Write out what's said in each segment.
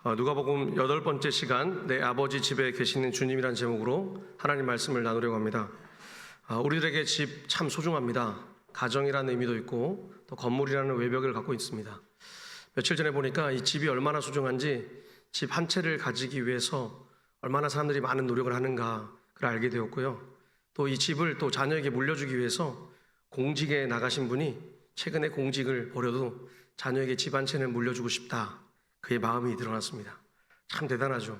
누가복음 8번째 시간 내 아버지 집에 계시는 주님이란 제목으로 하나님 말씀을 나누려고 합니다. 우리들에게 집 참 소중합니다. 가정이라는 의미도 있고 또 건물이라는 외벽을 갖고 있습니다. 며칠 전에 보니까 이 집이 얼마나 소중한지 집 한 채를 가지기 위해서 얼마나 사람들이 많은 노력을 하는가를 알게 되었고요. 또 이 집을 또 자녀에게 물려주기 위해서 공직에 나가신 분이 최근에 공직을 버려도 자녀에게 집 한 채는 물려주고 싶다, 그의 마음이 드러났습니다. 참 대단하죠.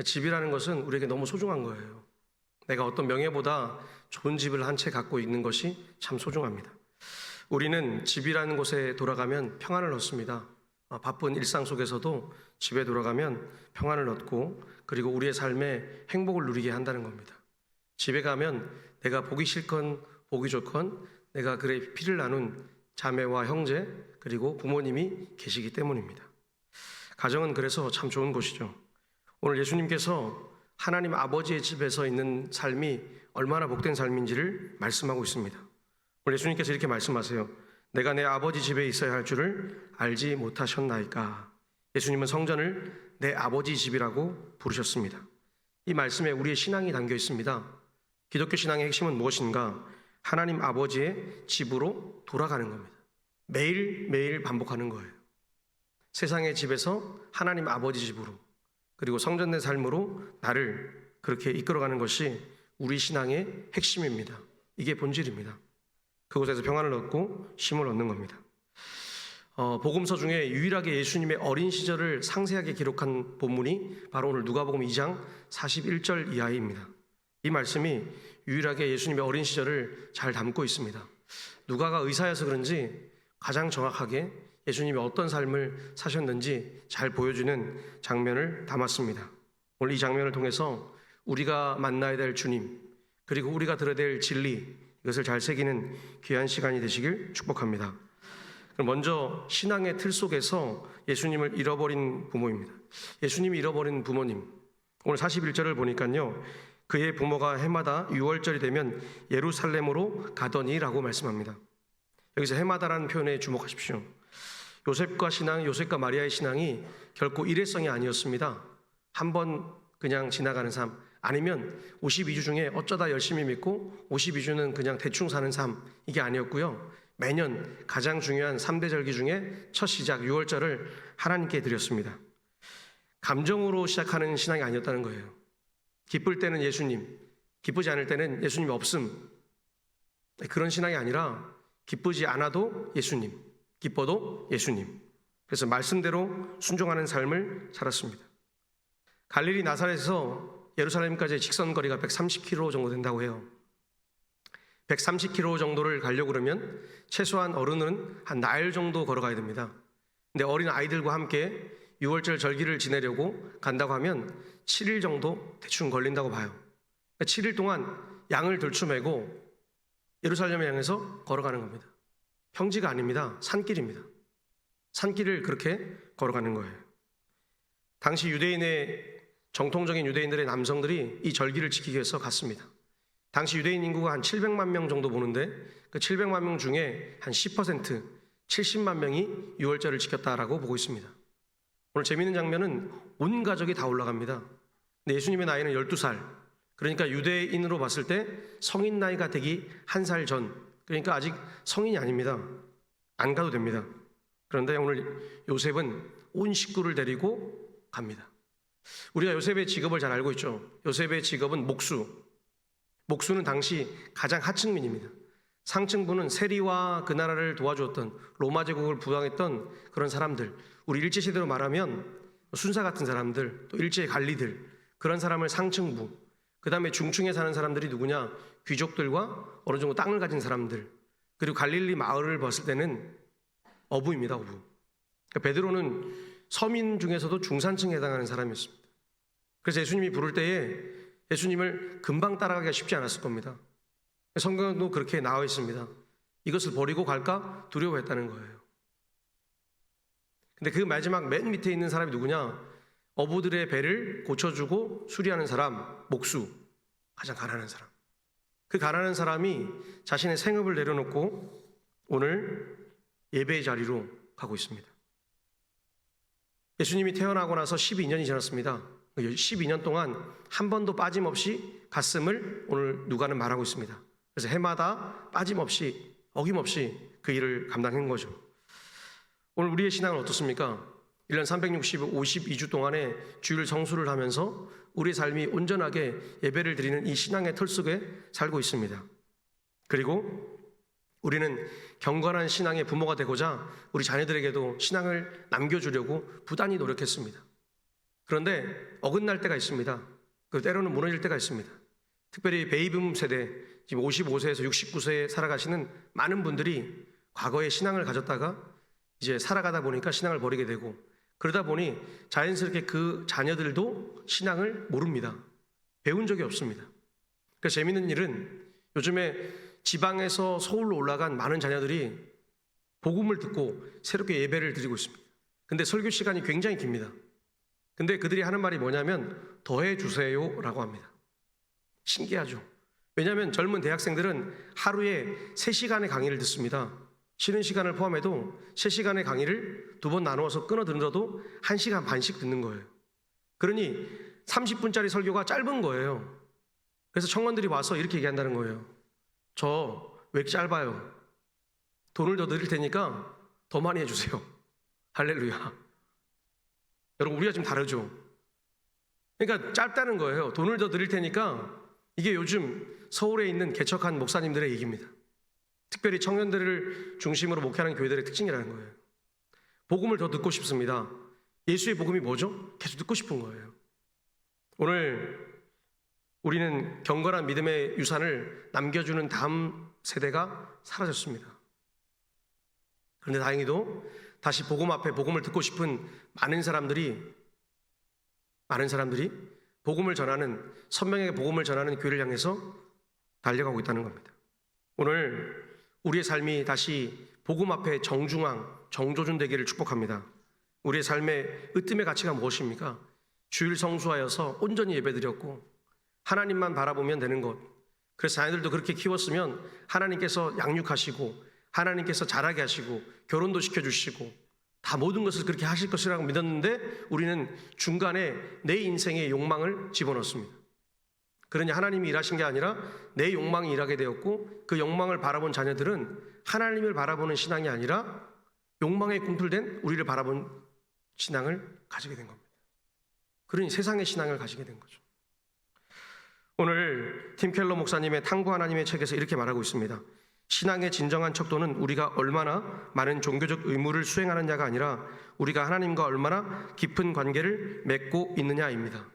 집이라는 것은 우리에게 너무 소중한 거예요. 내가 어떤 명예보다 좋은 집을 한 채 갖고 있는 것이 참 소중합니다. 우리는 집이라는 곳에 돌아가면 평안을 얻습니다. 바쁜 일상 속에서도 집에 돌아가면 평안을 얻고 그리고 우리의 삶에 행복을 누리게 한다는 겁니다. 집에 가면 내가 보기 싫건 보기 좋건 내가 그의 피를 나눈 자매와 형제 그리고 부모님이 계시기 때문입니다. 가정은 그래서 참 좋은 곳이죠. 오늘 예수님께서 하나님 아버지의 집에서 있는 삶이 얼마나 복된 삶인지를 말씀하고 있습니다. 오늘 예수님께서 이렇게 말씀하세요. 내가 내 아버지 집에 있어야 할 줄을 알지 못하셨나이까. 예수님은 성전을 내 아버지 집이라고 부르셨습니다. 이 말씀에 우리의 신앙이 담겨 있습니다. 기독교 신앙의 핵심은 무엇인가? 하나님 아버지의 집으로 돌아가는 겁니다. 매일매일 반복하는 거예요. 세상의 집에서 하나님 아버지 집으로, 그리고 성전된 삶으로 나를 그렇게 이끌어가는 것이 우리 신앙의 핵심입니다. 이게 본질입니다. 그곳에서 평안을 얻고 쉼을 얻는 겁니다. 복음서 중에 유일하게 예수님의 어린 시절을 상세하게 기록한 본문이 바로 오늘 누가복음 2장 41절 이하입니다. 이 말씀이 유일하게 예수님의 어린 시절을 잘 담고 있습니다. 누가가 의사여서 그런지 가장 정확하게 예수님이 어떤 삶을 사셨는지 잘 보여주는 장면을 담았습니다. 오늘 이 장면을 통해서 우리가 만나야 될 주님, 그리고 우리가 들어야 될 진리, 이것을 잘 새기는 귀한 시간이 되시길 축복합니다. 그럼 먼저 신앙의 틀 속에서 예수님을 잃어버린 부모입니다. 예수님이 잃어버린 부모님, 오늘 41절을 보니까요, 그의 부모가 해마다 6월절이 되면 예루살렘으로 가더니라고 말씀합니다. 여기서 해마다라는 표현에 주목하십시오. 요셉과 마리아의 신앙이 결코 일회성이 아니었습니다. 한 번 그냥 지나가는 삶, 아니면 52주 중에 어쩌다 열심히 믿고 52주는 그냥 대충 사는 삶, 이게 아니었고요. 매년 가장 중요한 3대 절기 중에 첫 시작 6월절을 하나님께 드렸습니다. 감정으로 시작하는 신앙이 아니었다는 거예요. 기쁠 때는 예수님, 기쁘지 않을 때는 예수님이 없음, 그런 신앙이 아니라 기쁘지 않아도 예수님, 기뻐도 예수님. 그래서 말씀대로 순종하는 삶을 살았습니다. 갈릴리 나사렛에서 예루살렘까지의 직선 거리가 130km 정도 된다고 해요. 130km 정도를 가려고 그러면 최소한 어른은 한 나흘 정도 걸어가야 됩니다. 근데 어린 아이들과 함께 6월절 절기를 지내려고 간다고 하면 7일 정도 대충 걸린다고 봐요. 7일 동안 양을 들추매고 예루살렘을 향해서 걸어가는 겁니다. 평지가 아닙니다. 산길입니다. 산길을 그렇게 걸어가는 거예요. 당시 정통적인 유대인들의 남성들이 이 절기를 지키기 위해서 갔습니다. 당시 유대인 인구가 한 700만 명 정도 보는데 그 700만 명 중에 한 10%, 70만 명이 6월절을 지켰다라고 보고 있습니다. 오늘 재미있는 장면은 온 가족이 다 올라갑니다. 근데 예수님의 나이는 12살, 그러니까 유대인으로 봤을 때 성인 나이가 되기 1살 전, 그러니까 아직 성인이 아닙니다. 안 가도 됩니다. 그런데 오늘 요셉은 온 식구를 데리고 갑니다. 우리가 요셉의 직업을 잘 알고 있죠. 요셉의 직업은 목수. 목수는 당시 가장 하층민입니다. 상층부는 세리와 그 나라를 도와주었던, 로마 제국을 부강했던 그런 사람들, 우리 일제시대로 말하면 순사 같은 사람들, 또 일제 관리들, 그런 사람을 상층부, 그 다음에 중층에 사는 사람들이 누구냐? 귀족들과 어느 정도 땅을 가진 사람들, 그리고 갈릴리 마을을 봤을 때는 어부입니다. 어부. 그러니까 베드로는 서민 중에서도 중산층에 해당하는 사람이었습니다. 그래서 예수님이 부를 때에 예수님을 금방 따라가기가 쉽지 않았을 겁니다. 성경도 그렇게 나와 있습니다. 이것을 버리고 갈까 두려워했다는 거예요. 근데 그 마지막 맨 밑에 있는 사람이 누구냐? 어부들의 배를 고쳐주고 수리하는 사람, 목수, 가장 가난한 사람. 그 가난한 사람이 자신의 생업을 내려놓고 오늘 예배의 자리로 가고 있습니다. 예수님이 태어나고 나서 12년이 지났습니다. 12년 동안 한 번도 빠짐없이 갔음을 오늘 누가는 말하고 있습니다. 그래서 해마다 빠짐없이 어김없이 그 일을 감당한 거죠. 오늘 우리의 신앙은 어떻습니까? 1년 352주 동안에 주일 성수를 하면서 우리의 삶이 온전하게 예배를 드리는 이 신앙의 틀 속에 살고 있습니다. 그리고 우리는 경건한 신앙의 부모가 되고자 우리 자녀들에게도 신앙을 남겨주려고 부단히 노력했습니다. 그런데 어긋날 때가 있습니다. 때로는 무너질 때가 있습니다. 특별히 베이비붐 세대, 지금 55세에서 69세에 살아가시는 많은 분들이 과거에 신앙을 가졌다가 이제 살아가다 보니까 신앙을 버리게 되고, 그러다 보니 자연스럽게 그 자녀들도 신앙을 모릅니다. 배운 적이 없습니다. 그래서 재밌는 일은 요즘에 지방에서 서울로 올라간 많은 자녀들이 복음을 듣고 새롭게 예배를 드리고 있습니다. 근데 설교 시간이 굉장히 깁니다. 근데 그들이 하는 말이 뭐냐면 더해 주세요라고 합니다. 신기하죠. 왜냐하면 젊은 대학생들은 하루에 3시간의 강의를 듣습니다. 쉬는 시간을 포함해도 3시간의 강의를 2번 나누어서 끊어 들어도 1시간 반씩 듣는 거예요. 그러니 30분짜리 설교가 짧은 거예요. 그래서 청년들이 와서 이렇게 얘기한다는 거예요. 저 왜 이렇게 짧아요? 돈을 더 드릴 테니까 더 많이 해주세요. 할렐루야. 여러분, 우리가 좀 다르죠. 그러니까 짧다는 거예요. 돈을 더 드릴 테니까. 이게 요즘 서울에 있는 개척한 목사님들의 얘기입니다. 특별히 청년들을 중심으로 목회하는 교회들의 특징이라는 거예요. 복음을 더 듣고 싶습니다. 예수의 복음이 뭐죠? 계속 듣고 싶은 거예요. 오늘 우리는 경건한 믿음의 유산을 남겨주는 다음 세대가 사라졌습니다. 그런데 다행히도 다시 복음 앞에 복음을 듣고 싶은 많은 사람들이 복음을 전하는, 선명하게 복음을 전하는 교회를 향해서 달려가고 있다는 겁니다. 오늘 우리의 삶이 다시 복음 앞에 정중앙, 정조준 되기를 축복합니다. 우리의 삶의 으뜸의 가치가 무엇입니까? 주일 성수하여서 온전히 예배드렸고 하나님만 바라보면 되는 것. 그래서 자녀들도 그렇게 키웠으면 하나님께서 양육하시고 하나님께서 자라게 하시고 결혼도 시켜주시고 다 모든 것을 그렇게 하실 것이라고 믿었는데 우리는 중간에 내 인생의 욕망을 집어넣습니다. 그러니 하나님이 일하신 게 아니라 내 욕망이 일하게 되었고, 그 욕망을 바라본 자녀들은 하나님을 바라보는 신앙이 아니라 욕망에 꿈틀댄 우리를 바라본 신앙을 가지게 된 겁니다. 그러니 세상의 신앙을 가지게 된 거죠. 오늘 팀 켈러 목사님의 탕구 하나님의 책에서 이렇게 말하고 있습니다. 신앙의 진정한 척도는 우리가 얼마나 많은 종교적 의무를 수행하느냐가 아니라 우리가 하나님과 얼마나 깊은 관계를 맺고 있느냐입니다.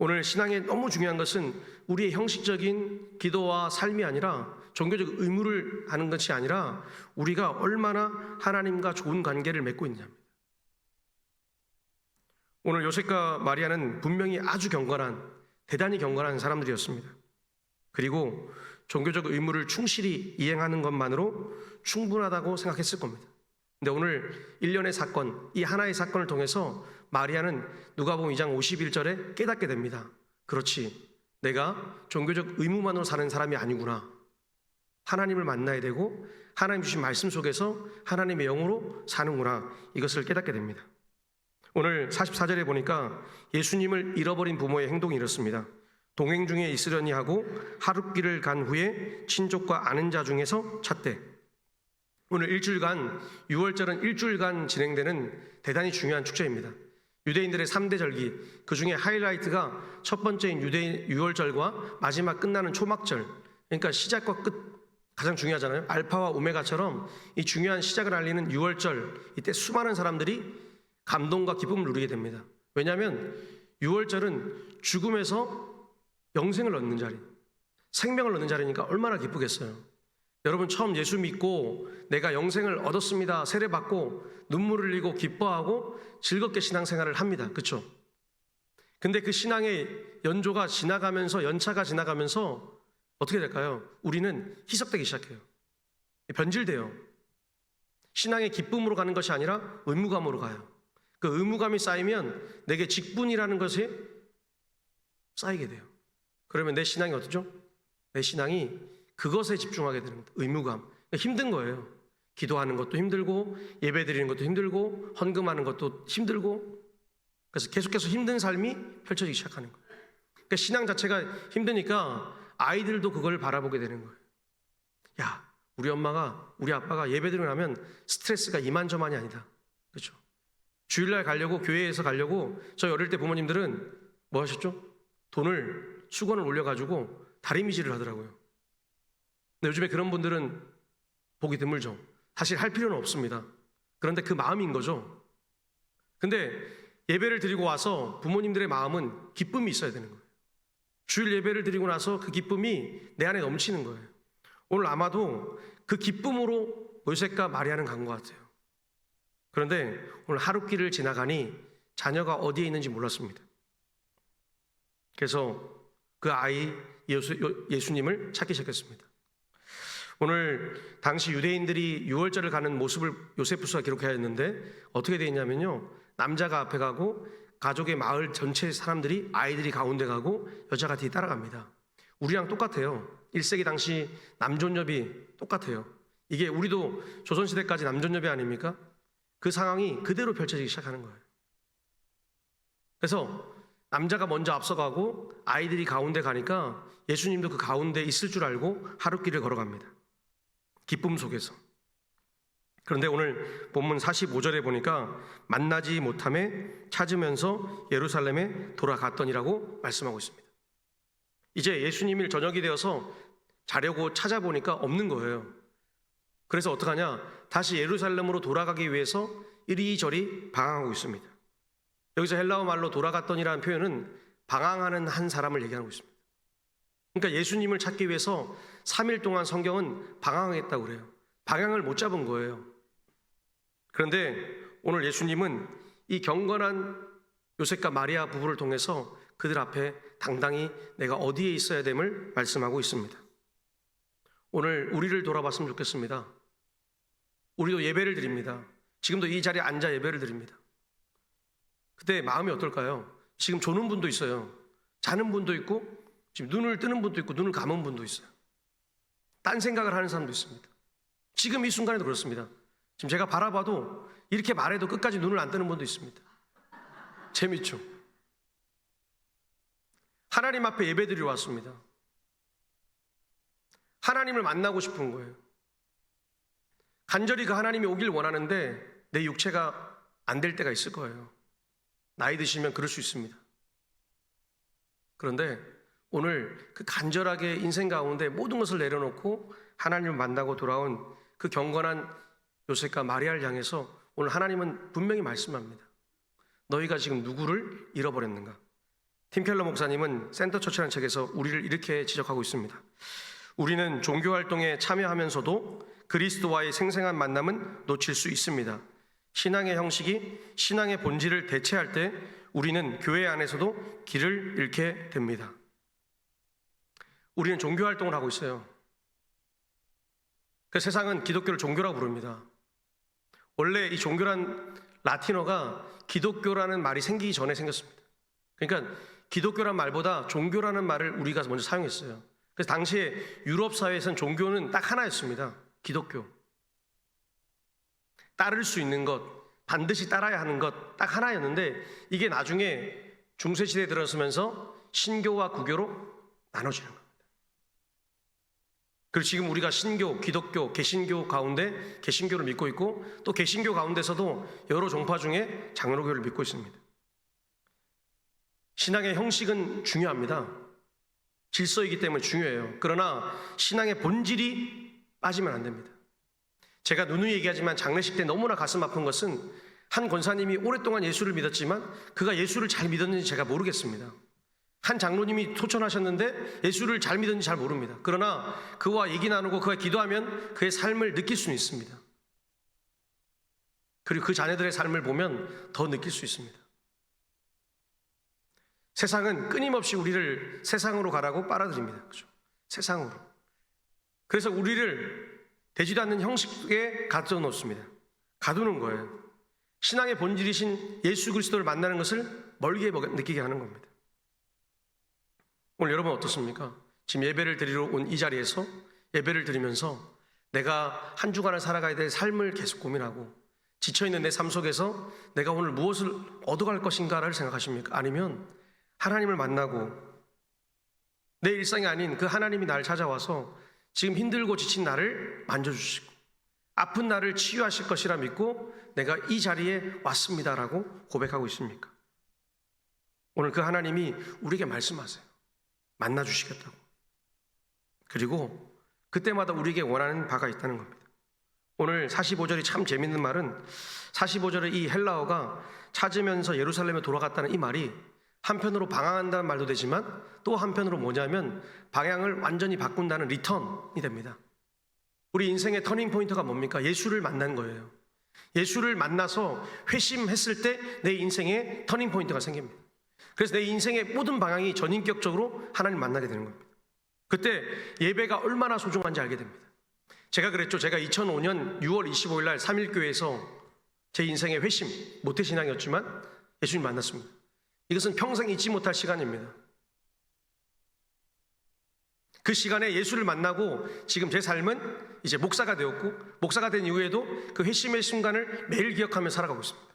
오늘 신앙에 너무 중요한 것은 우리의 형식적인 기도와 삶이 아니라, 종교적 의무를 하는 것이 아니라 우리가 얼마나 하나님과 좋은 관계를 맺고 있느냐입니다. 오늘 요셉과 마리아는 분명히 아주 경건한, 대단히 경건한 사람들이었습니다. 그리고 종교적 의무를 충실히 이행하는 것만으로 충분하다고 생각했을 겁니다. 근데 오늘 일련의 사건, 이 하나의 사건을 통해서 마리아는 누가복음 2장 51절에 깨닫게 됩니다. 그렇지, 내가 종교적 의무만으로 사는 사람이 아니구나. 하나님을 만나야 되고 하나님 주신 말씀 속에서 하나님의 영으로 사는구나. 이것을 깨닫게 됩니다. 오늘 44절에 보니까 예수님을 잃어버린 부모의 행동이 이렇습니다. 동행 중에 있으려니 하고 하룻길을 간 후에 친족과 아는 자 중에서 찾되. 오늘 일주일간, 6월절은 일주일간 진행되는 대단히 중요한 축제입니다. 유대인들의 3대 절기, 그 중에 하이라이트가 첫 번째인 6월절과 마지막 끝나는 초막절, 그러니까 시작과 끝 가장 중요하잖아요. 알파와 오메가처럼 이 중요한 시작을 알리는 6월절, 이때 수많은 사람들이 감동과 기쁨을 누리게 됩니다. 왜냐하면 6월절은 죽음에서 영생을 얻는 자리, 생명을 얻는 자리니까 얼마나 기쁘겠어요. 여러분, 처음 예수 믿고 내가 영생을 얻었습니다, 세례받고 눈물을 흘리고 기뻐하고 즐겁게 신앙생활을 합니다. 그렇죠? 근데 그 신앙의 연조가 지나가면서, 연차가 지나가면서 어떻게 될까요? 우리는 희석되기 시작해요. 변질돼요. 신앙의 기쁨으로 가는 것이 아니라 의무감으로 가요. 그 의무감이 쌓이면 내게 직분이라는 것이 쌓이게 돼요. 그러면 내 신앙이 어떠죠? 내 신앙이 그것에 집중하게 되는 겁니다. 의무감. 힘든 거예요. 기도하는 것도 힘들고 예배 드리는 것도 힘들고 헌금하는 것도 힘들고, 그래서 계속해서 힘든 삶이 펼쳐지기 시작하는 거예요. 그러니까 신앙 자체가 힘드니까 아이들도 그걸 바라보게 되는 거예요. 야, 우리 엄마가, 우리 아빠가 예배 드리고 나면 스트레스가 이만저만이 아니다. 그렇죠? 주일날 가려고, 교회에서 가려고, 저희 어릴 때 부모님들은 뭐 하셨죠? 돈을, 수건을 올려가지고 다리미질을 하더라고요. 근데 요즘에 그런 분들은 보기 드물죠. 사실 할 필요는 없습니다. 그런데 그 마음인 거죠. 근데 예배를 드리고 와서 부모님들의 마음은 기쁨이 있어야 되는 거예요. 주일 예배를 드리고 나서 그 기쁨이 내 안에 넘치는 거예요. 오늘 아마도 그 기쁨으로 요셉과 마리아는 간 것 같아요. 그런데 오늘 하룻길을 지나가니 자녀가 어디에 있는지 몰랐습니다. 그래서 그 아이 예수님을 찾기 시작했습니다. 오늘 당시 유대인들이 유월절을 가는 모습을 요세푸스가 기록하였는데 어떻게 되어 있냐면요, 남자가 앞에 가고 가족의 마을 전체 사람들이, 아이들이 가운데 가고 여자가 뒤에 따라갑니다. 우리랑 똑같아요. 1세기 당시 남존여비 똑같아요. 이게 우리도 조선시대까지 남존여비 아닙니까? 그 상황이 그대로 펼쳐지기 시작하는 거예요. 그래서 남자가 먼저 앞서가고 아이들이 가운데 가니까 예수님도 그 가운데 있을 줄 알고 하룻길을 걸어갑니다. 기쁨 속에서. 그런데 오늘 본문 45절에 보니까 만나지 못함에 찾으면서 예루살렘에 돌아갔더니라고 말씀하고 있습니다. 이제 예수님이 저녁이 되어서 자려고 찾아보니까 없는 거예요. 그래서 어떡하냐? 다시 예루살렘으로 돌아가기 위해서 이리저리 방황하고 있습니다. 여기서 헬라어 말로 돌아갔더니라는 표현은 방황하는 한 사람을 얘기하고 있습니다. 그러니까 예수님을 찾기 위해서 3일 동안 성경은 방황했다고 그래요. 방향을 못 잡은 거예요. 그런데 오늘 예수님은 이 경건한 요셉과 마리아 부부를 통해서 그들 앞에 당당히 내가 어디에 있어야 됨을 말씀하고 있습니다. 오늘 우리를 돌아봤으면 좋겠습니다. 우리도 예배를 드립니다. 지금도 이 자리에 앉아 예배를 드립니다. 그때 마음이 어떨까요? 지금 조는 분도 있어요. 자는 분도 있고, 지금 눈을 뜨는 분도 있고, 눈을 감은 분도 있어요. 딴 생각을 하는 사람도 있습니다. 지금 이 순간에도 그렇습니다. 지금 제가 바라봐도 이렇게 말해도 끝까지 눈을 안 뜨는 분도 있습니다. 재밌죠? 하나님 앞에 예배드리러 왔습니다. 하나님을 만나고 싶은 거예요. 간절히 그 하나님이 오길 원하는데 내 육체가 안 될 때가 있을 거예요. 나이 드시면 그럴 수 있습니다. 그런데 오늘 그 간절하게 인생 가운데 모든 것을 내려놓고 하나님을 만나고 돌아온 그 경건한 요셉과 마리아를 향해서 오늘 하나님은 분명히 말씀합니다. 너희가 지금 누구를 잃어버렸는가? 팀 켈러 목사님은 센터처치라는 책에서 우리를 이렇게 지적하고 있습니다. 우리는 종교활동에 참여하면서도 그리스도와의 생생한 만남은 놓칠 수 있습니다. 신앙의 형식이 신앙의 본질을 대체할 때 우리는 교회 안에서도 길을 잃게 됩니다. 우리는 종교활동을 하고 있어요. 그 세상은 기독교를 종교라고 부릅니다. 원래 이 종교란 라틴어가 기독교라는 말이 생기기 전에 생겼습니다. 그러니까 기독교란 말보다 종교라는 말을 우리가 먼저 사용했어요. 그래서 당시에 유럽 사회에서는 종교는 딱 하나였습니다. 기독교. 따를 수 있는 것, 반드시 따라야 하는 것 딱 하나였는데 이게 나중에 중세시대에 들어서면서 신교와 구교로 나눠지는 겁니다. 그리고 지금 우리가 신교, 기독교, 개신교 가운데 개신교를 믿고 있고 또 개신교 가운데서도 여러 종파 중에 장로교를 믿고 있습니다. 신앙의 형식은 중요합니다. 질서이기 때문에 중요해요. 그러나 신앙의 본질이 빠지면 안 됩니다. 제가 누누이 얘기하지만 장례식 때 너무나 가슴 아픈 것은 한 권사님이 오랫동안 예수를 믿었지만 그가 예수를 잘 믿었는지 제가 모르겠습니다. 한 장로님이 토천하셨는데 예수를 잘 믿었는지 잘 모릅니다. 그러나 그와 얘기 나누고 그와 기도하면 그의 삶을 느낄 수는 있습니다. 그리고 그 자녀들의 삶을 보면 더 느낄 수 있습니다. 세상은 끊임없이 우리를 세상으로 가라고 빨아들입니다. 그렇죠? 세상으로. 그래서 우리를 되지도 않는 형식에 가둬놓습니다. 가두는 거예요. 신앙의 본질이신 예수 그리스도를 만나는 것을 멀게 느끼게 하는 겁니다. 오늘 여러분 어떻습니까? 지금 예배를 드리러 온 이 자리에서 예배를 드리면서 내가 한 주간을 살아가야 될 삶을 계속 고민하고 지쳐있는 내 삶 속에서 내가 오늘 무엇을 얻어갈 것인가를 생각하십니까? 아니면 하나님을 만나고 내 일상이 아닌 그 하나님이 나를 찾아와서 지금 힘들고 지친 나를 만져주시고 아픈 나를 치유하실 것이라 믿고 내가 이 자리에 왔습니다라고 고백하고 있습니까? 오늘 그 하나님이 우리에게 말씀하세요. 만나주시겠다고. 그리고 그때마다 우리에게 원하는 바가 있다는 겁니다. 오늘 45절이 참 재밌는 말은 45절의 이 헬라어가 찾으면서 예루살렘에 돌아갔다는 이 말이 한편으로 방황한다는 말도 되지만 또 한편으로 뭐냐면 방향을 완전히 바꾼다는 리턴이 됩니다. 우리 인생의 터닝 포인트가 뭡니까? 예수를 만난 거예요. 예수를 만나서 회심했을 때 내 인생의 터닝 포인트가 생깁니다. 그래서 내 인생의 모든 방향이 전인격적으로 하나님 만나게 되는 겁니다. 그때 예배가 얼마나 소중한지 알게 됩니다. 제가 그랬죠. 제가 2005년 6월 25일 날 3일교회에서 제 인생의 회심, 모태신앙이었지만 예수님 만났습니다. 이것은 평생 잊지 못할 시간입니다. 그 시간에 예수를 만나고 지금 제 삶은 이제 목사가 되었고 목사가 된 이후에도 그 회심의 순간을 매일 기억하며 살아가고 있습니다.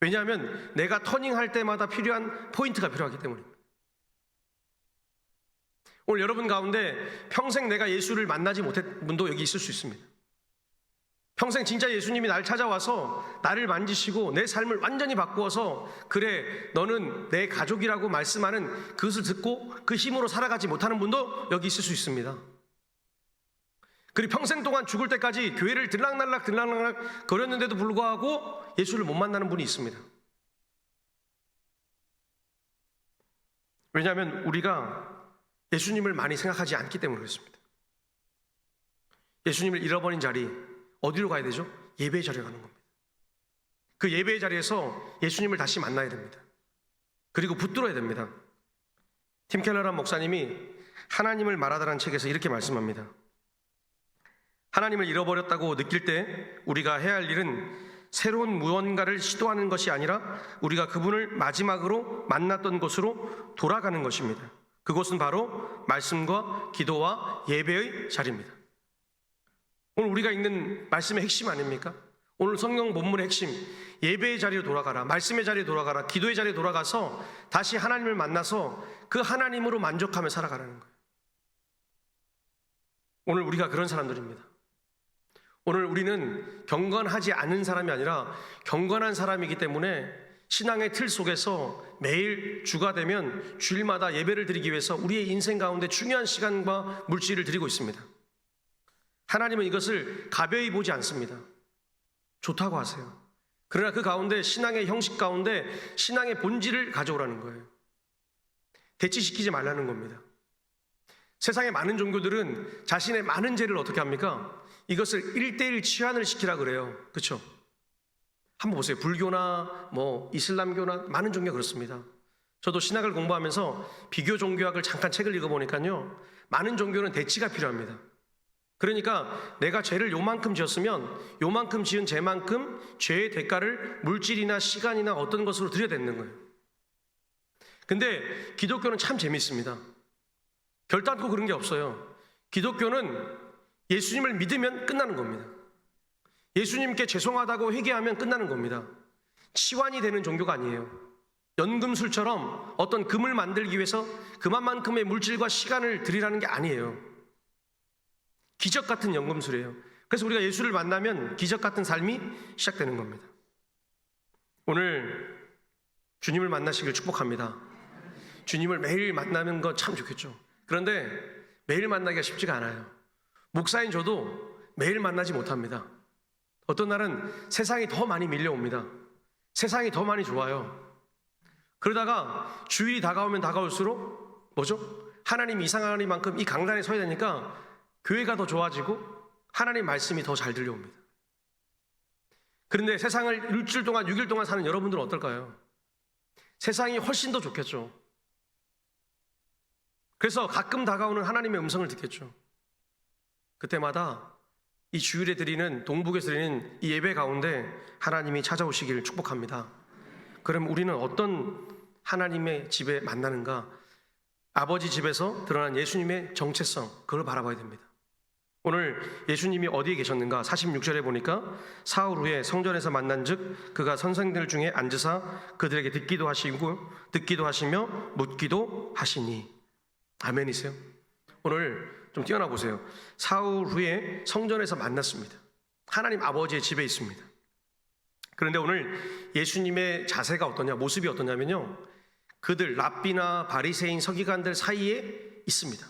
왜냐하면 내가 터닝할 때마다 필요한 포인트가 필요하기 때문입니다. 오늘 여러분 가운데 평생 내가 예수를 만나지 못한 분도 여기 있을 수 있습니다. 평생 진짜 예수님이 날 찾아와서 나를 만지시고 내 삶을 완전히 바꾸어서 그래 너는 내 가족이라고 말씀하는 그것을 듣고 그 힘으로 살아가지 못하는 분도 여기 있을 수 있습니다. 그리고 평생 동안 죽을 때까지 교회를 들락날락 거렸는데도 불구하고 예수를 못 만나는 분이 있습니다. 왜냐하면 우리가 예수님을 많이 생각하지 않기 때문에 그렇습니다. 예수님을 잃어버린 자리 어디로 가야 되죠? 예배의 자리에 가는 겁니다. 그 예배의 자리에서 예수님을 다시 만나야 됩니다. 그리고 붙들어야 됩니다. 팀 켈러란 목사님이 하나님을 말하다라는 책에서 이렇게 말씀합니다. 하나님을 잃어버렸다고 느낄 때 우리가 해야 할 일은 새로운 무언가를 시도하는 것이 아니라 우리가 그분을 마지막으로 만났던 곳으로 돌아가는 것입니다. 그곳은 바로 말씀과 기도와 예배의 자리입니다. 오늘 우리가 읽는 말씀의 핵심 아닙니까? 오늘 성경 본문의 핵심, 예배의 자리로 돌아가라, 말씀의 자리에 돌아가라, 기도의 자리에 돌아가서 다시 하나님을 만나서 그 하나님으로 만족하며 살아가라는 거예요. 오늘 우리가 그런 사람들입니다. 오늘 우리는 경건하지 않은 사람이 아니라 경건한 사람이기 때문에 신앙의 틀 속에서 매일 주가 되면 주일마다 예배를 드리기 위해서 우리의 인생 가운데 중요한 시간과 물질을 드리고 있습니다. 하나님은 이것을 가벼이 보지 않습니다. 좋다고 하세요. 그러나 그 가운데 신앙의 형식 가운데 신앙의 본질을 가져오라는 거예요. 대치시키지 말라는 겁니다. 세상의 많은 종교들은 자신의 많은 죄를 어떻게 합니까? 이것을 1:1 치환을 시키라 그래요. 그렇죠? 한번 보세요. 불교나 이슬람교나 많은 종교가 그렇습니다. 저도 신학을 공부하면서 비교 종교학을 잠깐 책을 읽어보니까요, 많은 종교는 대치가 필요합니다. 그러니까 내가 죄를 요만큼 지었으면 요만큼 지은 죄만큼 죄의 대가를 물질이나 시간이나 어떤 것으로 드려야 되는 거예요. 근데 기독교는 참 재밌습니다. 결단코 그런 게 없어요. 기독교는 예수님을 믿으면 끝나는 겁니다. 예수님께 죄송하다고 회개하면 끝나는 겁니다. 치환이 되는 종교가 아니에요. 연금술처럼 어떤 금을 만들기 위해서 그만큼의 물질과 시간을 들이라는 게 아니에요. 기적 같은 연금술이에요. 그래서 우리가 예수를 만나면 기적 같은 삶이 시작되는 겁니다. 오늘 주님을 만나시길 축복합니다. 주님을 매일 만나는 건 참 좋겠죠. 그런데 매일 만나기가 쉽지가 않아요. 목사인 저도 매일 만나지 못합니다. 어떤 날은 세상이 더 많이 밀려옵니다. 세상이 더 많이 좋아요. 그러다가 주일이 다가오면 다가올수록 하나님이 이상하니 만큼 이 강단에 서야 되니까 교회가 더 좋아지고 하나님 말씀이 더 잘 들려옵니다. 그런데 세상을 일주일 동안 6일 동안 사는 여러분들은 어떨까요? 세상이 훨씬 더 좋겠죠. 그래서 가끔 다가오는 하나님의 음성을 듣겠죠. 그때마다 이 주일에 드리는, 동북에서 드리는 이 예배 가운데 하나님이 찾아오시길 축복합니다. 그럼 우리는 어떤 하나님의 집에 만나는가? 아버지 집에서 드러난 예수님의 정체성, 그걸 바라봐야 됩니다. 오늘 예수님이 어디에 계셨는가? 46절에 보니까 사흘 후에 성전에서 만난즉 그가 선생들 중에 앉으사 그들에게 듣기도 하시며 묻기도 하시니. 아멘이세요? 오늘 좀 뛰어나 보세요. 사흘 후에 성전에서 만났습니다. 하나님 아버지의 집에 있습니다. 그런데 오늘 예수님의 자세가 어떠냐, 모습이 어떠냐면요, 그들 랍비나 바리새인 서기관들 사이에 있습니다.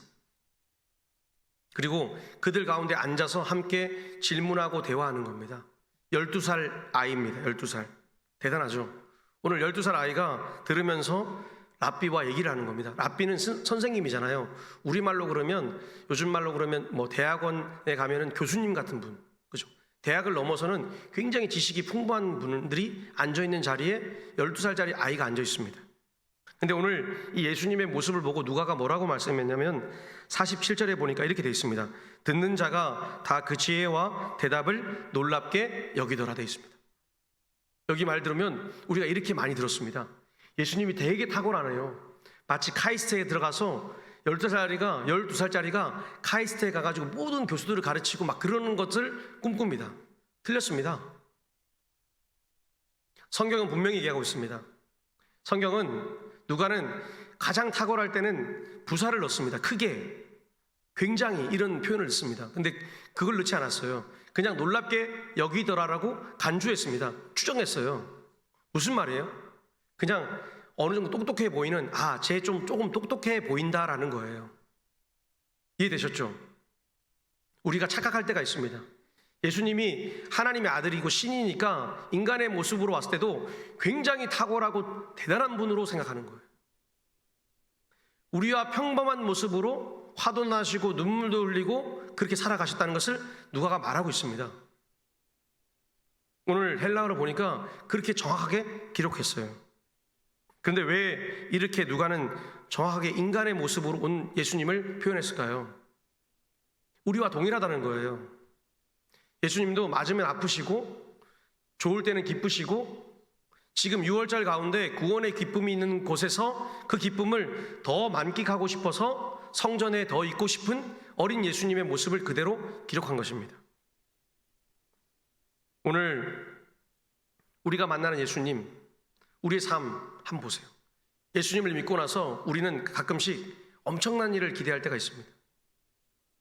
그리고 그들 가운데 앉아서 함께 질문하고 대화하는 겁니다. 12살 아이입니다. 12살. 대단하죠? 오늘 12살 아이가 들으면서 랍비와 얘기를 하는 겁니다. 랍비는 선생님이잖아요. 우리말로 그러면, 요즘 말로 그러면 뭐 대학원에 가면은 교수님 같은 분, 그죠? 대학을 넘어서는 굉장히 지식이 풍부한 분들이 앉아있는 자리에 12살짜리 아이가 앉아 있습니다. 근데 오늘 이 예수님의 모습을 보고 누가가 뭐라고 말씀했냐면 47절에 보니까 이렇게 되어 있습니다. 듣는 자가 다 그 지혜와 대답을 놀랍게 여기더라 되어 있습니다. 여기 말 들으면 우리가 이렇게 많이 들었습니다. 예수님이 되게 탁월하네요. 마치 카이스트에 들어가서 12살짜리가 카이스트에 가가지고 모든 교수들을 가르치고 막 그러는 것을 꿈꿉니다. 틀렸습니다. 성경은 분명히 얘기하고 있습니다. 성경은 누가는 가장 탁월할 때는 부사를 넣습니다. 크게, 굉장히 이런 표현을 넣습니다. 근데 그걸 넣지 않았어요. 그냥 놀랍게 여기더라라고 간주했습니다. 추정했어요. 무슨 말이에요? 그냥 어느 정도 똑똑해 보이는, 쟤 조금 똑똑해 보인다라는 거예요. 이해되셨죠? 우리가 착각할 때가 있습니다. 예수님이 하나님의 아들이고 신이니까 인간의 모습으로 왔을 때도 굉장히 탁월하고 대단한 분으로 생각하는 거예요. 우리와 평범한 모습으로 화도 나시고 눈물도 흘리고 그렇게 살아가셨다는 것을 누가가 말하고 있습니다. 오늘 헬라어로 보니까 그렇게 정확하게 기록했어요. 그런데 왜 이렇게 누가는 정확하게 인간의 모습으로 온 예수님을 표현했을까요? 우리와 동일하다는 거예요. 예수님도 맞으면 아프시고 좋을 때는 기쁘시고 지금 6월절 가운데 구원의 기쁨이 있는 곳에서 그 기쁨을 더 만끽하고 싶어서 성전에 더 있고 싶은 어린 예수님의 모습을 그대로 기록한 것입니다. 오늘 우리가 만나는 예수님, 우리의 삶 한번 보세요. 예수님을 믿고 나서 우리는 가끔씩 엄청난 일을 기대할 때가 있습니다.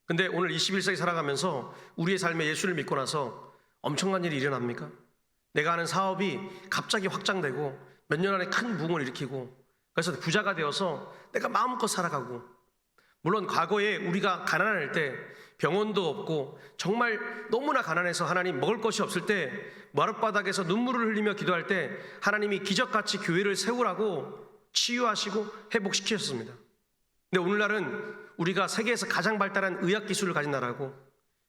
근데 오늘 21세기 살아가면서 우리의 삶에 예수를 믿고 나서 엄청난 일이 일어납니까? 내가 하는 사업이 갑자기 확장되고 몇 년 안에 큰 부흥을 일으키고 그래서 부자가 되어서 내가 마음껏 살아가고, 물론 과거에 우리가 가난할 때 병원도 없고 정말 너무나 가난해서 하나님 먹을 것이 없을 때 마룻바닥에서 눈물을 흘리며 기도할 때 하나님이 기적같이 교회를 세우라고 치유하시고 회복시키셨습니다. 근데 오늘날은 우리가 세계에서 가장 발달한 의학기술을 가진 나라고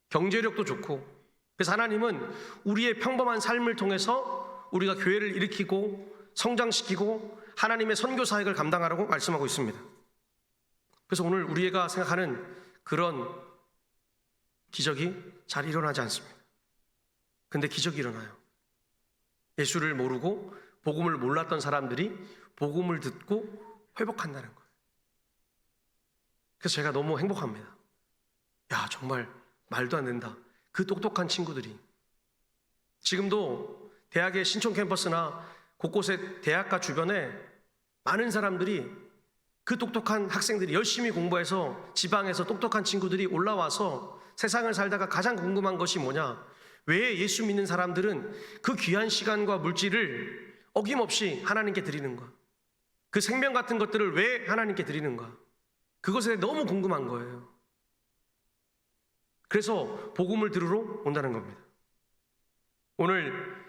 경제력도 좋고, 그래서 하나님은 우리의 평범한 삶을 통해서 우리가 교회를 일으키고 성장시키고 하나님의 선교 사역을 감당하라고 말씀하고 있습니다. 그래서 오늘 우리가 생각하는 그런 기적이 잘 일어나지 않습니다. 근데 기적이 일어나요. 예수를 모르고 복음을 몰랐던 사람들이 복음을 듣고 회복한다는 거예요. 그래서 제가 너무 행복합니다. 정말 말도 안 된다. 그 똑똑한 친구들이 지금도 대학의 신촌 캠퍼스나 곳곳에 대학가 주변에 많은 사람들이, 그 똑똑한 학생들이 열심히 공부해서 지방에서 똑똑한 친구들이 올라와서 세상을 살다가 가장 궁금한 것이 뭐냐, 왜 예수 믿는 사람들은 그 귀한 시간과 물질을 어김없이 하나님께 드리는가, 그 생명 같은 것들을 왜 하나님께 드리는가, 그것에 너무 궁금한 거예요. 그래서 복음을 들으러 온다는 겁니다. 오늘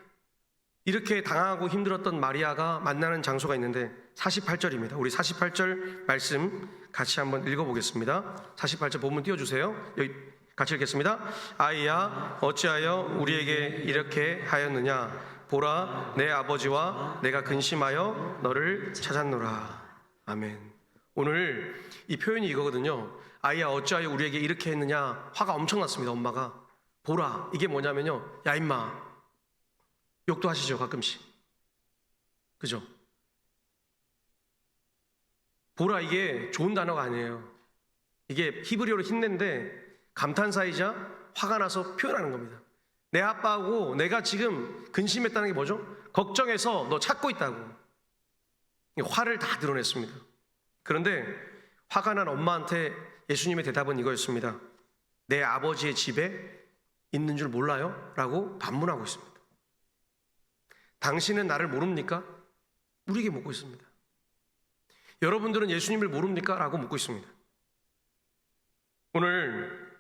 이렇게 당하고 힘들었던 마리아가 만나는 장소가 있는데 48절입니다. 우리 48절 말씀 같이 한번 읽어보겠습니다. 48절 본문 띄워주세요. 여기 같이 읽겠습니다. 아이야, 어찌하여 우리에게 이렇게 하였느냐? 보라, 내 아버지와 내가 근심하여 너를 찾았노라. 아멘. 오늘 이 표현이 이거거든요. 아이야, 어찌하여 우리에게 이렇게 했느냐? 화가 엄청 났습니다. 엄마가. 보라, 이게 뭐냐면요, 야 임마, 욕도 하시죠 가끔씩, 그죠? 보라, 이게 좋은 단어가 아니에요. 이게 히브리어로 힌내인데 감탄사이자 화가 나서 표현하는 겁니다. 내 아빠하고 내가 지금 근심했다는 게 뭐죠? 걱정해서 너 찾고 있다고. 화를 다 드러냈습니다. 그런데 화가 난 엄마한테 예수님의 대답은 이거였습니다. 내 아버지의 집에 있는 줄 몰라요? 라고 반문하고 있습니다. 당신은 나를 모릅니까? 우리에게 묻고 있습니다. 여러분들은 예수님을 모릅니까? 라고 묻고 있습니다. 오늘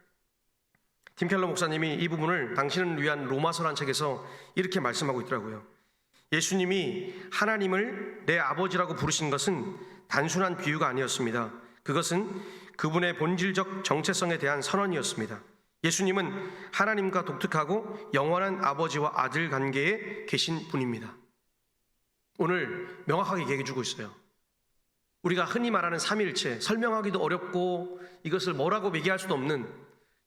팀 켈러 목사님이 이 부분을 당신을 위한 로마서라는 책에서 이렇게 말씀하고 있더라고요. 예수님이 하나님을 내 아버지라고 부르신 것은 단순한 비유가 아니었습니다. 그것은 그분의 본질적 정체성에 대한 선언이었습니다. 예수님은 하나님과 독특하고 영원한 아버지와 아들 관계에 계신 분입니다. 오늘 명확하게 얘기해 주고 있어요. 우리가 흔히 말하는 삼위일체, 설명하기도 어렵고 이것을 뭐라고 얘기할 수도 없는,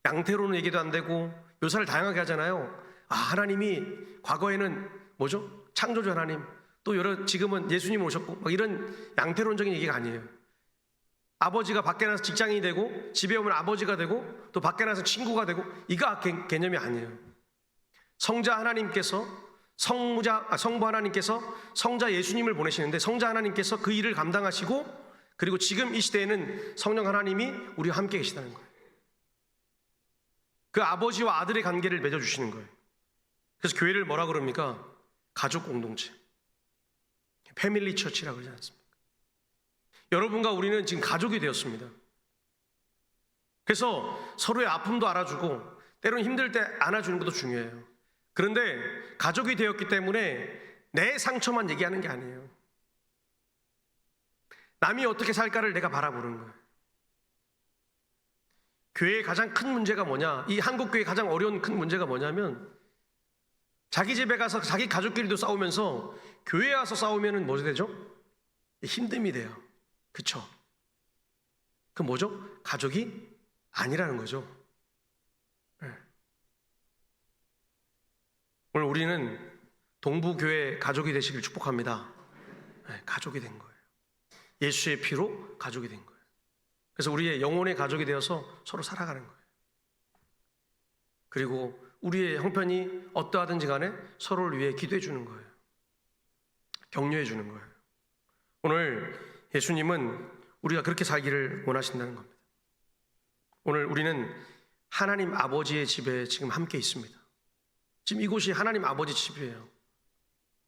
양태로는 얘기도 안 되고 묘사를 다양하게 하잖아요. 하나님이 과거에는 뭐죠? 창조주 하나님, 또 지금은 예수님 오셨고, 막 이런 양태론적인 얘기가 아니에요. 아버지가 밖에 나서 직장인이 되고 집에 오면 아버지가 되고 또 밖에 나서 친구가 되고, 이거 개념이 아니에요. 성자 하나님께서 성부 하나님께서 성자 예수님을 보내시는데, 성자 하나님께서 그 일을 감당하시고, 그리고 지금 이 시대에는 성령 하나님이 우리와 함께 계시다는 거예요. 그 아버지와 아들의 관계를 맺어주시는 거예요. 그래서 교회를 뭐라 그럽니까? 가족 공동체, 패밀리 처치라고 그러지 않습니까? 여러분과 우리는 지금 가족이 되었습니다. 그래서 서로의 아픔도 알아주고 때로는 힘들 때 안아주는 것도 중요해요. 그런데 가족이 되었기 때문에 내 상처만 얘기하는 게 아니에요. 남이 어떻게 살까를 내가 바라보는 거예요. 교회의 가장 큰 문제가 뭐냐, 이 한국교회의 가장 어려운 큰 문제가 뭐냐면, 자기 집에 가서 자기 가족끼리도 싸우면서 교회에 와서 싸우면 뭐지 되죠? 힘듦이 돼요. 그쵸? 그 뭐죠? 가족이 아니라는 거죠. 네. 오늘 우리는 동부교회 가족이 되시길 축복합니다. 네, 가족이 된 거예요. 예수의 피로 가족이 된 거예요. 그래서 우리의 영혼의 가족이 되어서 서로 살아가는 거예요. 그리고 우리의 형편이 어떠하든지 간에 서로를 위해 기도해 주는 거예요. 격려해 주는 거예요. 오늘 예수님은 우리가 그렇게 살기를 원하신다는 겁니다. 오늘 우리는 하나님 아버지의 집에 지금 함께 있습니다. 지금 이곳이 하나님 아버지 집이에요.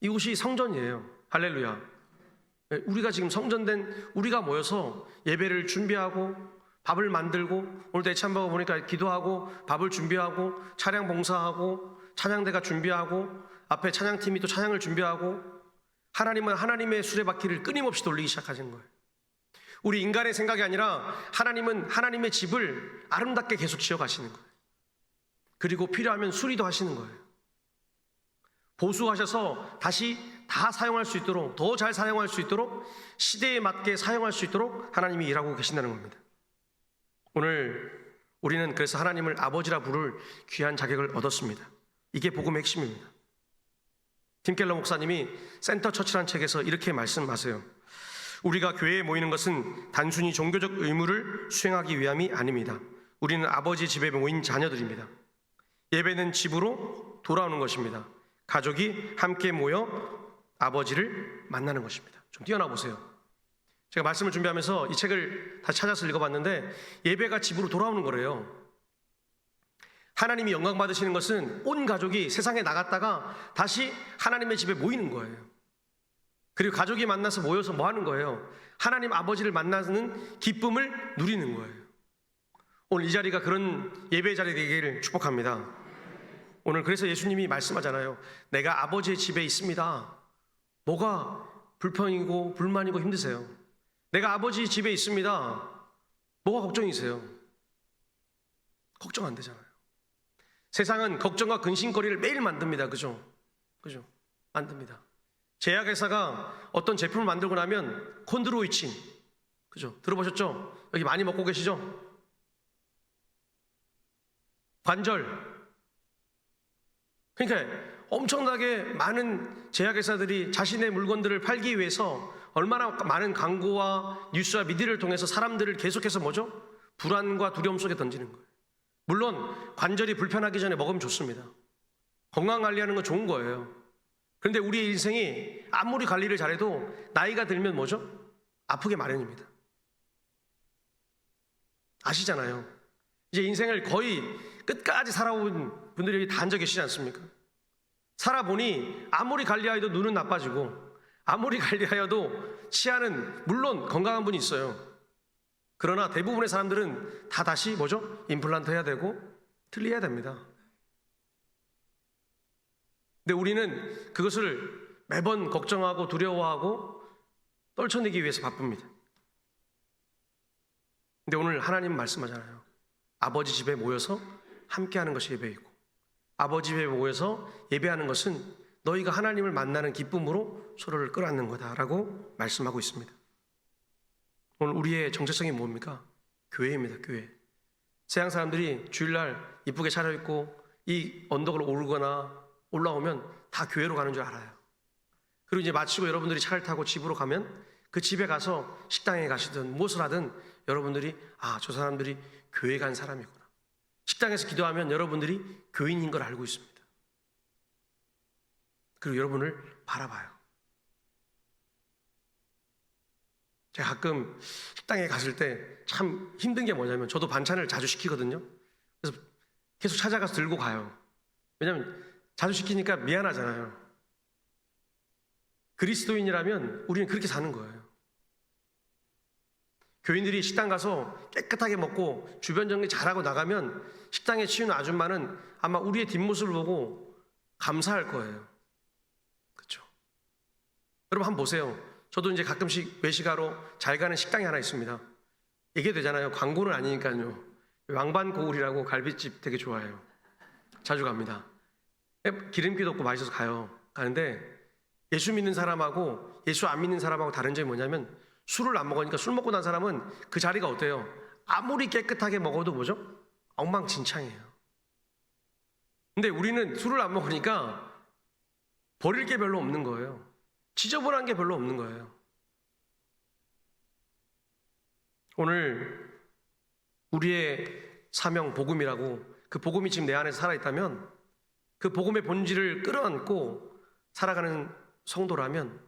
이곳이 성전이에요. 할렐루야. 우리가 지금 성전된 우리가 모여서 예배를 준비하고 밥을 만들고, 오늘도 애참바가 보니까 기도하고 밥을 준비하고 차량 봉사하고 찬양대가 준비하고 앞에 찬양팀이 또 찬양을 준비하고, 하나님은 하나님의 수레바퀴를 끊임없이 돌리기 시작하신 거예요. 우리 인간의 생각이 아니라 하나님은 하나님의 집을 아름답게 계속 지어가시는 거예요. 그리고 필요하면 수리도 하시는 거예요. 보수하셔서 다시 다 사용할 수 있도록, 더 잘 사용할 수 있도록, 시대에 맞게 사용할 수 있도록 하나님이 일하고 계신다는 겁니다. 오늘 우리는 그래서 하나님을 아버지라 부를 귀한 자격을 얻었습니다. 이게 복음의 핵심입니다. 팀 켈러 목사님이 센터 처치라는 책에서 이렇게 말씀하세요. 우리가 교회에 모이는 것은 단순히 종교적 의무를 수행하기 위함이 아닙니다. 우리는 아버지 집에 모인 자녀들입니다. 예배는 집으로 돌아오는 것입니다. 가족이 함께 모여 아버지를 만나는 것입니다. 좀 뛰어나 보세요. 제가 말씀을 준비하면서 이 책을 다시 찾아서 읽어봤는데, 예배가 집으로 돌아오는 거래요. 하나님이 영광 받으시는 것은 온 가족이 세상에 나갔다가 다시 하나님의 집에 모이는 거예요. 그리고 가족이 만나서 모여서 뭐 하는 거예요? 하나님 아버지를 만나는 기쁨을 누리는 거예요. 오늘 이 자리가 그런 예배 자리 되기를 축복합니다. 오늘 그래서 예수님이 말씀하잖아요. 내가 아버지의 집에 있습니다. 뭐가 불평이고 불만이고 힘드세요? 내가 아버지 집에 있습니다. 뭐가 걱정이세요? 걱정 안 되잖아요. 세상은 걱정과 근심거리를 매일 만듭니다. 그죠? 만듭니다. 제약회사가 어떤 제품을 만들고 나면 콘드로이친, 그죠? 들어보셨죠? 여기 많이 먹고 계시죠? 관절. 그러니까 엄청나게 많은 제약회사들이 자신의 물건들을 팔기 위해서 얼마나 많은 광고와 뉴스와 미디어를 통해서 사람들을 계속해서 뭐죠? 불안과 두려움 속에 던지는 거예요. 물론 관절이 불편하기 전에 먹으면 좋습니다. 건강 관리하는 건 좋은 거예요. 그런데 우리의 인생이 아무리 관리를 잘해도 나이가 들면 뭐죠? 아프게 마련입니다. 아시잖아요. 이제 인생을 거의 끝까지 살아온 분들이 다 앉아 계시지 않습니까? 살아보니 아무리 관리하여도 눈은 나빠지고 아무리 관리하여도 치아는 물론 건강한 분이 있어요. 그러나 대부분의 사람들은 다 다시 뭐죠? 임플란트 해야 되고 틀리해야 됩니다. 근데 우리는 그것을 매번 걱정하고 두려워하고 떨쳐내기 위해서 바쁩니다. 근데 오늘 하나님 말씀하잖아요. 아버지 집에 모여서 함께하는 것이 예배이고 아버지 집에 모여서 예배하는 것은 너희가 하나님을 만나는 기쁨으로 서로를 끌어안는 거다라고 말씀하고 있습니다. 오늘 우리의 정체성이 뭡니까? 교회입니다. 교회. 세상 사람들이 주일날 이쁘게 차려입고 이 언덕을 오르거나 올라오면 다 교회로 가는 줄 알아요. 그리고 이제 마치고 여러분들이 차를 타고 집으로 가면 그 집에 가서 식당에 가시든 무엇을 하든 여러분들이 저 사람들이 교회 간 사람이구나. 식당에서 기도하면 여러분들이 교인인 걸 알고 있습니다. 그리고 여러분을 바라봐요. 제가 가끔 식당에 갔을 때 참 힘든 게 뭐냐면 저도 반찬을 자주 시키거든요. 그래서 계속 찾아가서 들고 가요. 왜냐하면 자주 시키니까 미안하잖아요. 그리스도인이라면 우리는 그렇게 사는 거예요. 교인들이 식당 가서 깨끗하게 먹고 주변 정리 잘하고 나가면 식당에 치우는 아줌마는 아마 우리의 뒷모습을 보고 감사할 거예요. 그렇죠? 여러분 한번 보세요. 저도 이제 가끔씩 외식하러 잘 가는 식당이 하나 있습니다. 이게 되잖아요. 광고는 아니니까요. 왕반고울이라고 갈비집 되게 좋아해요. 자주 갑니다. 기름기도 없고 맛있어서 가는데 예수 믿는 사람하고 예수 안 믿는 사람하고 다른 점이 뭐냐면 술을 안 먹으니까 술 먹고 난 사람은 그 자리가 어때요? 아무리 깨끗하게 먹어도 뭐죠? 엉망진창이에요. 근데 우리는 술을 안 먹으니까 버릴 게 별로 없는 거예요. 지저분한 게 별로 없는 거예요. 오늘 우리의 사명 복음이라고 그 복음이 지금 내 안에 살아있다면 그 복음의 본질을 끌어안고 살아가는 성도라면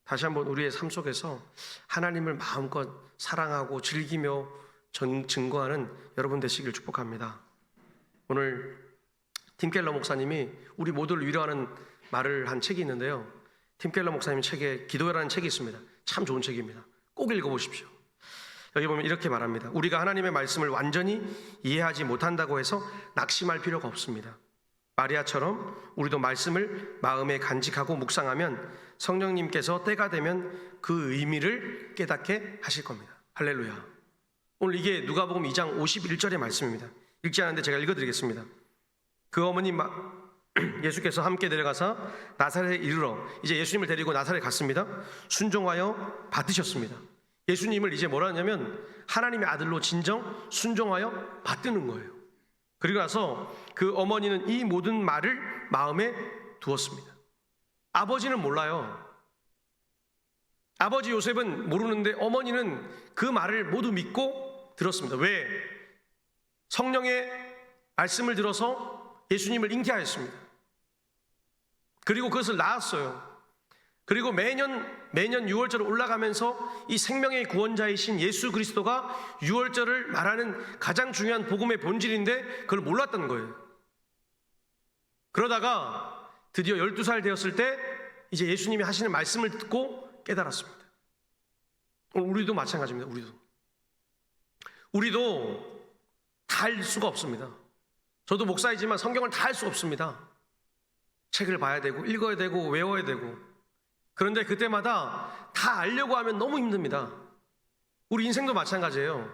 다시 한번 우리의 삶 속에서 하나님을 마음껏 사랑하고 즐기며 증거하는 여러분 되시길 축복합니다. 오늘 팀 켈러 목사님이 우리 모두를 위로하는 말을 한 책이 있는데요. 팀 켈러 목사님 책에 기도회라는 책이 있습니다. 참 좋은 책입니다. 꼭 읽어보십시오. 여기 보면 이렇게 말합니다. 우리가 하나님의 말씀을 완전히 이해하지 못한다고 해서 낙심할 필요가 없습니다. 마리아처럼 우리도 말씀을 마음에 간직하고 묵상하면 성령님께서 때가 되면 그 의미를 깨닫게 하실 겁니다. 할렐루야. 오늘 이게 누가복음 2장 51절의 말씀입니다. 읽지 않았는데 제가 읽어드리겠습니다. 그 어머니 예수께서 함께 내려가서 나사렛에 이르러 이제 예수님을 데리고 나사렛에 갔습니다. 순종하여 받으셨습니다. 예수님을 이제 뭐라 하냐면 하나님의 아들로 진정 순종하여 받드는 거예요. 그리고 나서 그 어머니는 이 모든 말을 마음에 두었습니다. 아버지는 몰라요. 아버지 요셉은 모르는데 어머니는 그 말을 모두 믿고 들었습니다. 왜? 성령의 말씀을 들어서 예수님을 잉태하였습니다. 그리고 그것을 낳았어요. 그리고 매년 6월절을 올라가면서 이 생명의 구원자이신 예수 그리스도가 6월절을 말하는 가장 중요한 복음의 본질인데 그걸 몰랐던 거예요. 그러다가 드디어 12살 되었을 때 이제 예수님이 하시는 말씀을 듣고 깨달았습니다. 우리도 마찬가지입니다. 우리도 다 할 수가 없습니다. 저도 목사이지만 성경을 다 할 수 없습니다. 책을 봐야 되고 읽어야 되고 외워야 되고. 그런데 그때마다 다 알려고 하면 너무 힘듭니다. 우리 인생도 마찬가지예요.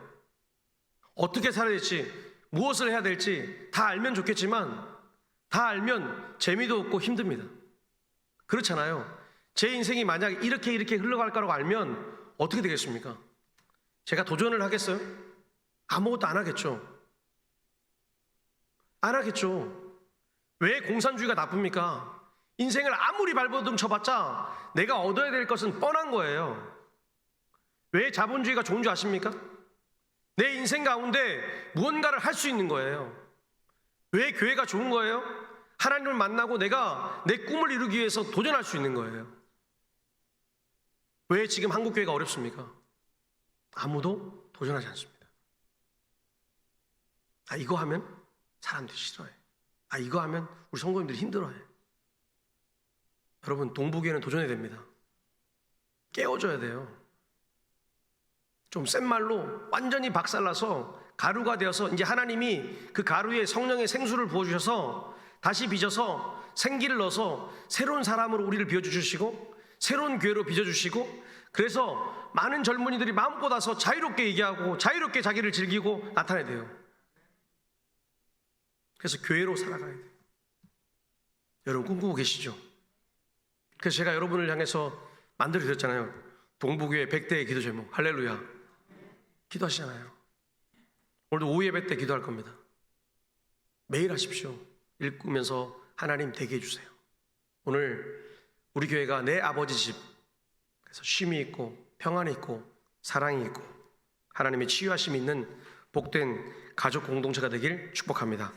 어떻게 살아야 될지, 무엇을 해야 될지 다 알면 좋겠지만 다 알면 재미도 없고 힘듭니다. 그렇잖아요. 제 인생이 만약 이렇게 흘러갈 거라고 알면 어떻게 되겠습니까? 제가 도전을 하겠어요? 아무것도 안 하겠죠. 안 하겠죠. 왜 공산주의가 나쁩니까? 인생을 아무리 발버둥 쳐봤자 내가 얻어야 될 것은 뻔한 거예요. 왜 자본주의가 좋은 줄 아십니까? 내 인생 가운데 무언가를 할 수 있는 거예요. 왜 교회가 좋은 거예요? 하나님을 만나고 내가 내 꿈을 이루기 위해서 도전할 수 있는 거예요. 왜 지금 한국 교회가 어렵습니까? 아무도 도전하지 않습니다. 이거 하면 사람들이 싫어해. 이거 하면 우리 성도님들이 힘들어해. 여러분, 동북교회는 도전해야 됩니다. 깨워줘야 돼요. 좀 센 말로 완전히 박살나서 가루가 되어서 이제 하나님이 그 가루에 성령의 생수를 부어주셔서 다시 빚어서 생기를 넣어서 새로운 사람으로 우리를 비워주시고 새로운 교회로 빚어주시고, 그래서 많은 젊은이들이 마음껏 와서 자유롭게 얘기하고 자유롭게 자기를 즐기고 나타내야 돼요. 그래서 교회로 살아가야 돼요. 여러분 꿈꾸고 계시죠? 그래서 제가 여러분을 향해서 만들어드렸잖아요. 동북교회 100대의 기도 제목, 할렐루야. 기도하시잖아요. 오늘도 오후 예배 때 기도할 겁니다. 매일 하십시오. 읽으면서 하나님 되게 해주세요. 오늘 우리 교회가 내 아버지 집, 그래서 쉼이 있고 평안이 있고 사랑이 있고 하나님의 치유하심이 있는 복된 가족 공동체가 되길 축복합니다.